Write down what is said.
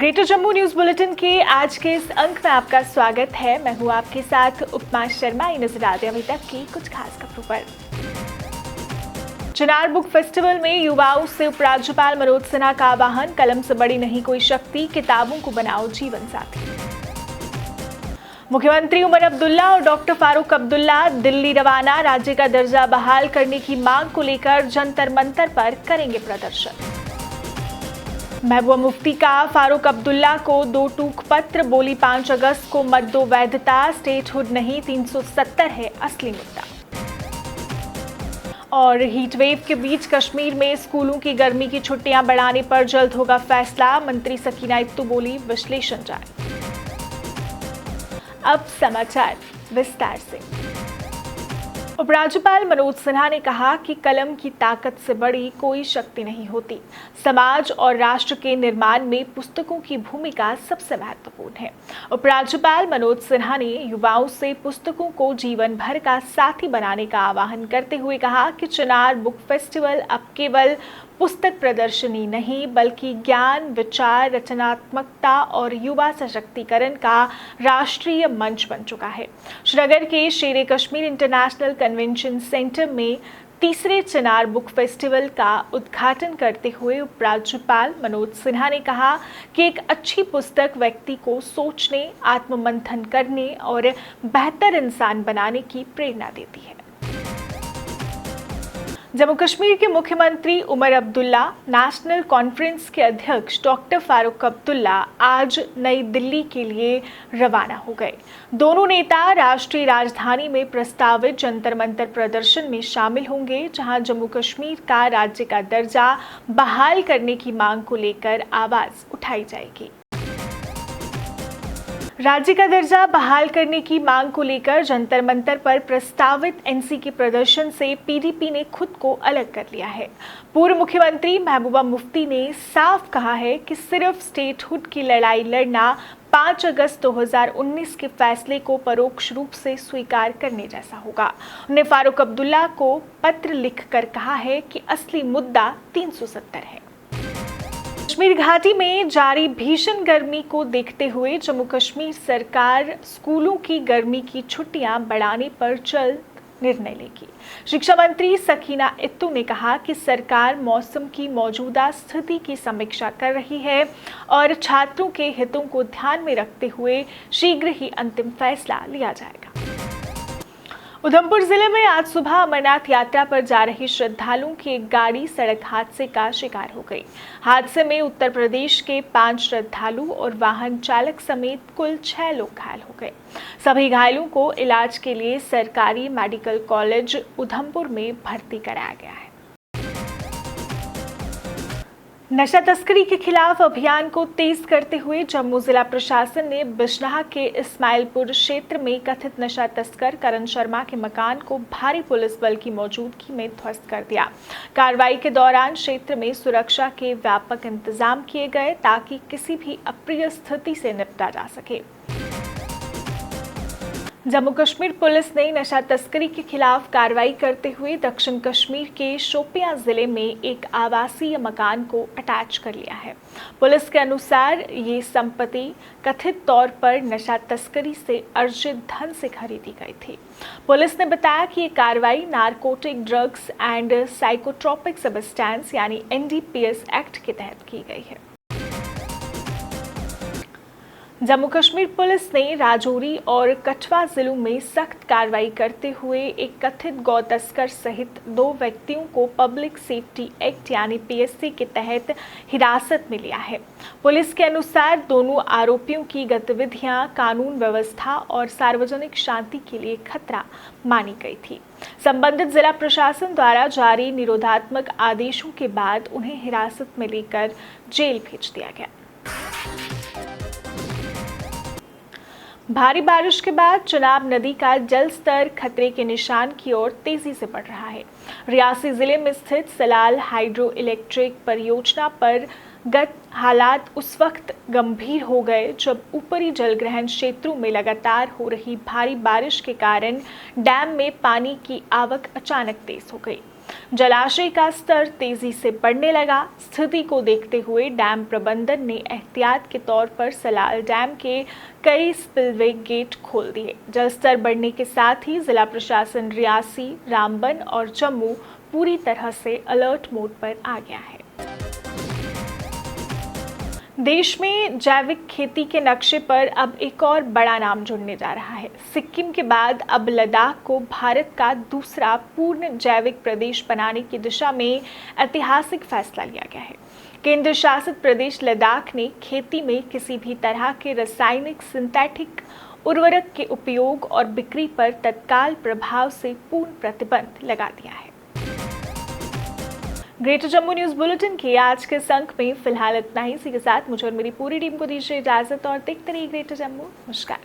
Greater Jammu news bulletin के आज के इस अंक में आपका स्वागत है। मैं हूं आपके साथ उपमा शर्मा। ये नजर आते अभी तक की कुछ खास खबरों पर। चिनार बुक फेस्टिवल में युवाओं से उपराज्यपाल मनोज सिन्हा का आह्वान, कलम से बड़ी नहीं कोई शक्ति, किताबों को बनाओ जीवन साथी। मुख्यमंत्री उमर अब्दुल्ला और डॉक्टर फारूक अब्दुल्ला दिल्ली रवाना, राज्य का दर्जा बहाल करने की मांग को लेकर जंतर मंतर पर करेंगे प्रदर्शन। महबूबा मुफ्ती का फारूक अब्दुल्ला को 2 टूक पत्र, बोली 5 अगस्त को मत दो वैधता, स्टेटहुड नहीं 370 है असली मुद्दा। और हीट वेव के बीच कश्मीर में स्कूलों की गर्मी की छुट्टियां बढ़ाने पर जल्द होगा फैसला, मंत्री सकीना इत्तू बोली विश्लेषण जारी। अब समाचार विस्तार से। उपराज्यपाल मनोज सिन्हा ने कहा कि कलम की ताकत से बड़ी कोई शक्ति नहीं होती। समाज और राष्ट्र के निर्माण में पुस्तकों की भूमिका सबसे महत्वपूर्ण है। उपराज्यपाल मनोज सिन्हा ने युवाओं से पुस्तकों को जीवन भर का साथी बनाने का आह्वान करते हुए कहा कि चिनार बुक फेस्टिवल अब केवल पुस्तक प्रदर्शनी नहीं बल्कि ज्ञान, विचार, रचनात्मकता और युवा सशक्तिकरण का राष्ट्रीय मंच बन चुका है। श्रीनगर के शेर कश्मीर इंटरनेशनल कन्वेंशन सेंटर में तीसरे चिनार बुक फेस्टिवल का उद्घाटन करते हुए उपराज्यपाल मनोज सिन्हा ने कहा कि एक अच्छी पुस्तक व्यक्ति को सोचने, आत्ममंथन करने और बेहतर इंसान बनाने की प्रेरणा देती है। जम्मू कश्मीर के मुख्यमंत्री उमर अब्दुल्ला, नेशनल कॉन्फ्रेंस के अध्यक्ष डॉक्टर फारूक अब्दुल्ला आज नई दिल्ली के लिए रवाना हो गए। दोनों नेता राष्ट्रीय राजधानी में प्रस्तावित जंतर मंतर प्रदर्शन में शामिल होंगे, जहां जम्मू कश्मीर का राज्य का दर्जा बहाल करने की मांग को लेकर आवाज उठाई जाएगी। राज्य का दर्जा बहाल करने की मांग को लेकर जंतर मंतर पर प्रस्तावित एनसी के प्रदर्शन से पीडीपी ने खुद को अलग कर लिया है। पूर्व मुख्यमंत्री महबूबा मुफ्ती ने साफ कहा है कि सिर्फ स्टेटहुड की लड़ाई लड़ना 5 अगस्त 2019 के फैसले को परोक्ष रूप से स्वीकार करने जैसा होगा। उन्होंने फारूक अब्दुल्ला को पत्र लिखकर कहा है कि असली मुद्दा 370 है। कश्मीर घाटी में जारी भीषण गर्मी को देखते हुए जम्मू कश्मीर सरकार स्कूलों की गर्मी की छुट्टियां बढ़ाने पर जल्द निर्णय लेगी। शिक्षा मंत्री सकीना इत्तू ने कहा कि सरकार मौसम की मौजूदा स्थिति की समीक्षा कर रही है और छात्रों के हितों को ध्यान में रखते हुए शीघ्र ही अंतिम फैसला लिया जाएगा। उधमपुर जिले में आज सुबह अमरनाथ यात्रा पर जा रहे श्रद्धालुओं की एक गाड़ी सड़क हादसे का शिकार हो गई। हादसे में उत्तर प्रदेश के 5 श्रद्धालु और वाहन चालक समेत कुल 6 लोग घायल हो गए। सभी घायलों को इलाज के लिए सरकारी मेडिकल कॉलेज उधमपुर में भर्ती कराया गया है। नशा तस्करी के खिलाफ अभियान को तेज करते हुए जम्मू जिला प्रशासन ने बिजनौर के इस्माइलपुर क्षेत्र में कथित नशा तस्कर करण शर्मा के मकान को भारी पुलिस बल की मौजूदगी में ध्वस्त कर दिया। कार्रवाई के दौरान क्षेत्र में सुरक्षा के व्यापक इंतजाम किए गए ताकि किसी भी अप्रिय स्थिति से निपटा जा सके। जम्मू कश्मीर पुलिस ने नशा तस्करी के खिलाफ कार्रवाई करते हुए दक्षिण कश्मीर के शोपियां जिले में एक आवासीय मकान को अटैच कर लिया है। पुलिस के अनुसार ये संपत्ति कथित तौर पर नशा तस्करी से अर्जित धन से खरीदी गई थी। पुलिस ने बताया कि ये कार्रवाई narcotic drugs and psychotropic substance यानी एनडीपीएस एक्ट के तहत की गई है। जम्मू कश्मीर पुलिस ने राजौरी और कठुआ जिलों में सख्त कार्रवाई करते हुए एक कथित गौ तस्कर सहित 2 व्यक्तियों को पब्लिक सेफ्टी एक्ट यानी पीएससी के तहत हिरासत में लिया है। पुलिस के अनुसार दोनों आरोपियों की गतिविधियां कानून व्यवस्था और सार्वजनिक शांति के लिए खतरा मानी गई थी। संबंधित जिला प्रशासन द्वारा जारी निरोधात्मक आदेशों के बाद उन्हें हिरासत में लेकर जेल भेज दिया गया। भारी बारिश के बाद चिनाब नदी का जल स्तर खतरे के निशान की ओर तेजी से बढ़ रहा है। रियासी जिले में स्थित सलाल हाइड्रो इलेक्ट्रिक परियोजना पर गत हालात उस वक्त गंभीर हो गए जब ऊपरी जलग्रहण क्षेत्रों में लगातार हो रही भारी बारिश के कारण डैम में पानी की आवक अचानक तेज हो गई। जलाशय का स्तर तेजी से बढ़ने लगा। स्थिति को देखते हुए डैम प्रबंधन ने एहतियात के तौर पर सलाल डैम के कई स्पिलवे गेट खोल दिए। जलस्तर बढ़ने के साथ ही जिला प्रशासन रियासी, रामबन और जम्मू पूरी तरह से अलर्ट मोड पर आ गया है। देश में जैविक खेती के नक्शे पर अब एक और बड़ा नाम जुड़ने जा रहा है। सिक्किम के बाद अब लद्दाख को भारत का दूसरा पूर्ण जैविक प्रदेश बनाने की दिशा में ऐतिहासिक फैसला लिया गया है। केंद्र शासित प्रदेश लद्दाख ने खेती में किसी भी तरह के रासायनिक सिंथेटिक उर्वरक के उपयोग और बिक्री पर तत्काल प्रभाव से पूर्ण प्रतिबंध लगा दिया है। ग्रेटर जम्मू न्यूज़ बुलेटिन के आज के इस अंक में फिलहाल इतना ही। इसी के साथ मुझे और मेरी पूरी टीम को दीजिए इजाजत और देखते रहिए ग्रेटर जम्मू। नमस्कार।